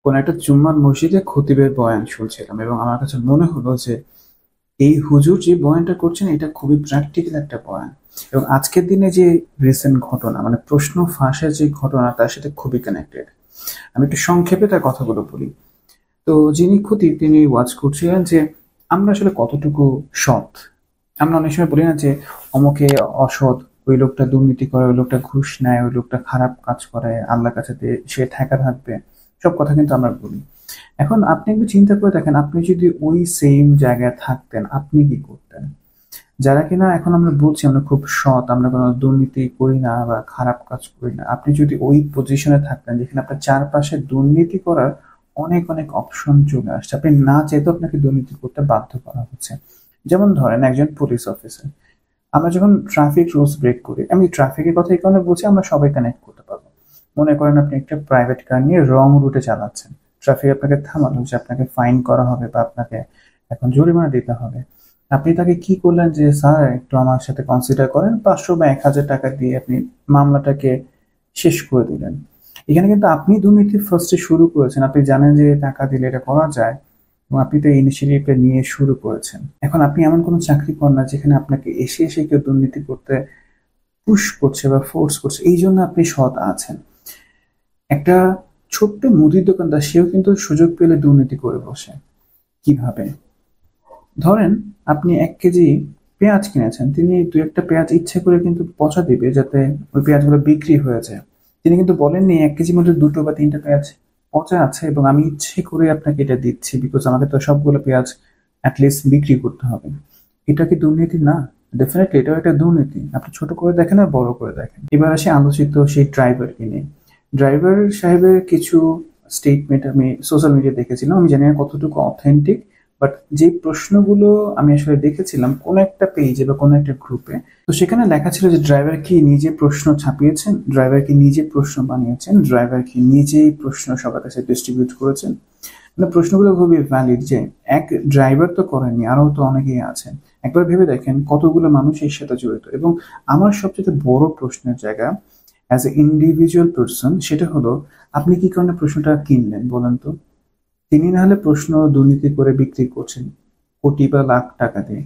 কোন একটা জুম্মার মসজিদে খতিবের বয়ান শুনছিলাম এবং আমার কাছে মনে হলো যে এই হুজুর যে বয়ানটা করছেন এটা খুবই প্র্যাকটিক্যাল একটা বয়ান। এবং আজকের দিনে যে রিসেন্ট ঘটনা মানে প্রশ্ন ফাঁসের যে ঘটনা তার সাথে খুবই কানেক্টেড। আমি একটু সংক্ষেপে তার কথাগুলো বলি। তো যিনি খতিব তিনি ওয়াজ করছিলেন যে আমরা আসলে কতটুকু সৎ। আমরা অনেক সময় বলি না যে অমুকে অসৎ, ওই লোকটা দুর্নীতি করে, ওই লোকটা ঘুষ নেয়, ওই লোকটা খারাপ কাজ করে, আল্লাহর কাছে সে ঠেকা থাকবে। সব কথা কিন্তু আমরা বলি। এখন আপনি একটু চিন্তা করে দেখেন, আপনি যদি ওই সেম জায়গায় থাকতেন আপনি কি করতেন? যারা কিনা এখন আমরা বলছি আমরা খুব সৎ, আমরা কোনো দুর্নীতি করি না বা খারাপ কাজ করি না, আপনি যদি ওই পজিশনে থাকতেন যেখানে আপনার চারপাশে দুর্নীতি করার অনেক অনেক অপশন চলে আসছে, আপনি না চাইতেও আপনাকে দুর্নীতি করতে বাধ্য করা হচ্ছে। যেমন ধরেন একজন পুলিশ অফিসার, আমরা যখন ট্রাফিক রুলস ব্রেক করি, আমি ট্রাফিকের কথা এই কারণে বলছি আমরা সবাই কানেক্ট করতে পারবো। মনে করেন আপনি একটা প্রাইভেট কার নিয়ে রং রুটে চালাচ্ছেন, ট্রাফিক আপনাকে থামালো যে আপনাকে ফাইন করা হবে বা আপনাকে এখন জরিমানা দিতে হবে। আপনি তাকে কি করলেন যে স্যার একটু আমার সাথে কনসিডার করেন, 500 বা 1000 টাকা দিয়ে আপনি মামলাটাকে শেষ করে দিলেন। এখানে কিন্তু আপনি দুর্নীতি ফার্স্টে শুরু করেছেন, আপনি জানেন যে টাকা দিলে এটা করা যায় এবং আপনি তো ইনিশিয়েটিভটা নিয়ে শুরু করেছেন। এখন আপনি এমন কোনো চাকরি করেন না যেখানে আপনাকে এসে এসে কেউ দুর্নীতি করতে পুশ করছে বা ফোর্স করছে, এই জন্য আপনি সৎ আছেন। একটা ছোট্ট মুদির দোকানদার সেও কিন্তু সুযোগ পেলে দুর্নীতি করে বসে। কিভাবে? ধরেন আপনি 1 কেজি পেঁয়াজ কিনেছেন, তিনি দু একটা পেঁয়াজ ইচ্ছে করে কিন্তু পচা দিবে যাতে ওই পেঁয়াজগুলো বিক্রি হয়ে যায়। তিনি কিন্তু বলেননি 1 কেজির মধ্যে 2টো বা 3টা পেঁয়াজ পচা আছে এবং আমি ইচ্ছে করে আপনাকে এটা দিচ্ছি বিকজ আমাকে তো সবগুলো পেঁয়াজ অ্যাটলিস্ট বিক্রি করতে হবে। এটা কি দুর্নীতি না? ডেফিনেটলি এটাও একটা দুর্নীতি। আপনি ছোট করে দেখেন আর বড় করে দেখেন। এবার আসে আলোচিত সেই ড্রাইভারকে নিয়ে। ড্রাইভার সাহেবের কিছু স্টেটমেন্ট আমি সোশ্যাল মিডিয়া দেখেছিলাম, আমি জানি না কতটুকু অথেন্টিক, বাট যে প্রশ্নগুলো আমি আসলে দেখেছিলাম কোন একটা পেজে বা কোন একটা গ্রুপে, তো সেখানে লেখা ছিল যে ড্রাইভার কি নিজে প্রশ্ন ছাপিয়েছেন, ড্রাইভার কি নিজে প্রশ্ন বানিয়েছেন, ড্রাইভার কি নিজেই প্রশ্ন সবার কাছে ডিস্ট্রিবিউট করেছেন। মানে প্রশ্নগুলো খুবই ভ্যালিড যে এক ড্রাইভার তো করেননি, আরো তো অনেকেই আছেন। একবার ভেবে দেখেন কতগুলো মানুষ এর সাথে জড়িত। এবং আমার সবচেয়ে বড় প্রশ্নের জায়গা অ্যাজ এ ইন্ডিভিজুয়াল পার্সন সেটা হলো, আপনি কি কারণে প্রশ্নটা কিনলেন বলেন তো? তিনি না হলে প্রশ্ন দুর্নীতি করে বিক্রি করছেন কোটি বা লাখ টাকা দিয়ে।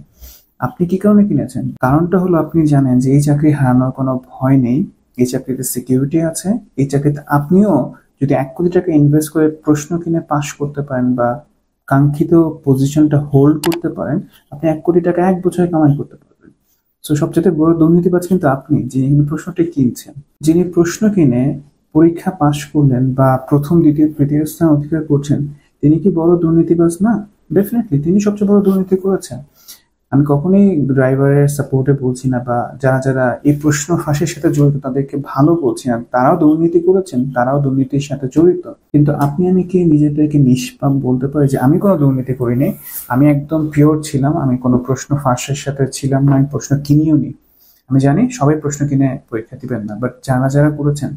আপনি কি কারণে কিনেছেন? কারণটা হলো আপনি জানেন যে এই চাকরি হারানোর কোনো ভয় নেই, এই চাকরিতে সিকিউরিটি আছে, এই চাকরিতে আপনিও যদি 1 কোটি টাকা ইনভেস্ট করে প্রশ্ন কিনে পাশ করতে পারেন বা কাঙ্ক্ষিত পজিশনটা হোল্ড করতে পারেন, আপনি 1 কোটি টাকা 1 বছরে কামাই করতে পারবেন। তো সবচেয়ে বড় দুর্নীতিবাজ কিন্তু আপনি, যিনি কিন্তু প্রশ্নটি কিনছেন। যিনি প্রশ্ন কিনে পরীক্ষা পাশ করলেন বা প্রথম দ্বিতীয় তৃতীয় স্থান অধিকার করছেন, তিনি কি বড় দুর্নীতিবাজ না? ডেফিনেটলি তিনি সবচেয়ে বড় দুর্নীতি করেছেন। আমি কখনোই ড্রাইভারের সাপোর্টে বলছি না বা যারা যারা এই প্রশ্ন ফাঁসের সাথে জড়িত তাদেরকে ভালো বলছি না, তারাও দুর্নীতি করেছেন, তারাও দুর্নীতির সাথে জড়িত। কিন্তু আপনি আমি কি নিজেদেরকে নিষ্পাপ বলতে পারি যে আমি কোনো দুর্নীতি করিনি, আমি একদম পিওর ছিলাম, আমি কোনো প্রশ্ন ফাঁসের সাথে ছিলাম না, আমি প্রশ্ন কিনিও নি? আমি জানি সবাই প্রশ্ন কিনে পরীক্ষা দিবেন না, বাট যারা যারা করেছেন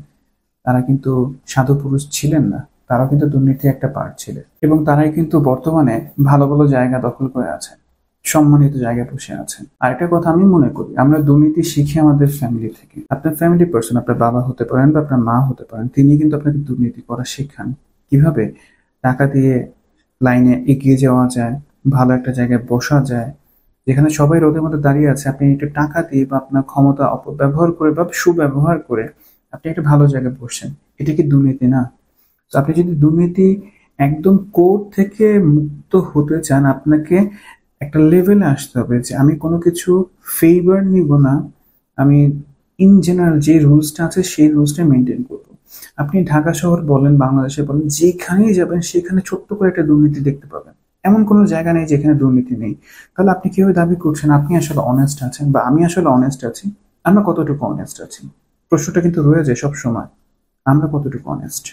তারা কিন্তু সাধু পুরুষ ছিলেন না, তারাও কিন্তু দুর্নীতির একটা পার্ট ছিলেন এবং তারাই কিন্তু বর্তমানে ভালো ভালো জায়গা দখল করে আছে, সম্মানিত জায়গায় বসে আছেন। আরেকটা কথা আমি মনে করি, আমরা দুর্নীতি শিখি আমাদের ফ্যামিলি থেকে। আপনার ফ্যামিলি পার্সন, আপনার বাবা হতে পারেন বা আপনার মা হতে পারেন, তিনি কিন্তু আপনাকে দুর্নীতি করা শেখান। কিভাবে টাকা দিয়ে লাইনে এগিয়ে যাওয়া যায়, ভালো একটা জায়গায় বসা যায়, যেখানে সবাই রোদের মধ্যে দাঁড়িয়ে আছে, আপনি একটু টাকা দিয়ে বা আপনার ক্ষমতা অপব্যবহার করে বা সুব্যবহার করে আপনি একটা ভালো জায়গায় বসছেন। এটা কি দুর্নীতি না? তো আপনি যদি দুর্নীতি একদম কোর থেকে মুক্ত হতে চান, আপনাকে একটা লেভেলে আসতে হবে যে আমি কোনো কিছু ফেভার নিব না, আমি ইন জেনারেল যে রুলসটা আছে সেই রুলসটা মেনটেন করবো। আপনি ঢাকা শহর বলেন, বাংলাদেশে বলেন, যেখানেই যাবেন সেখানে ছোট্ট করে একটা দুর্নীতি দেখতে পাবেন। এমন কোনো জায়গা নেই যেখানে দুর্নীতি নেই। তাহলে আপনি কিভাবে দাবি করছেন আপনি আসলে অনেস্ট আছেন বা আমি আসলে অনেস্ট আছি? আমরা কতটুকু অনেস্ট আছি? প্রশ্নটা কিন্তু রয়ে যায় সব সময়, আমরা কতটুকু অনেস্ট?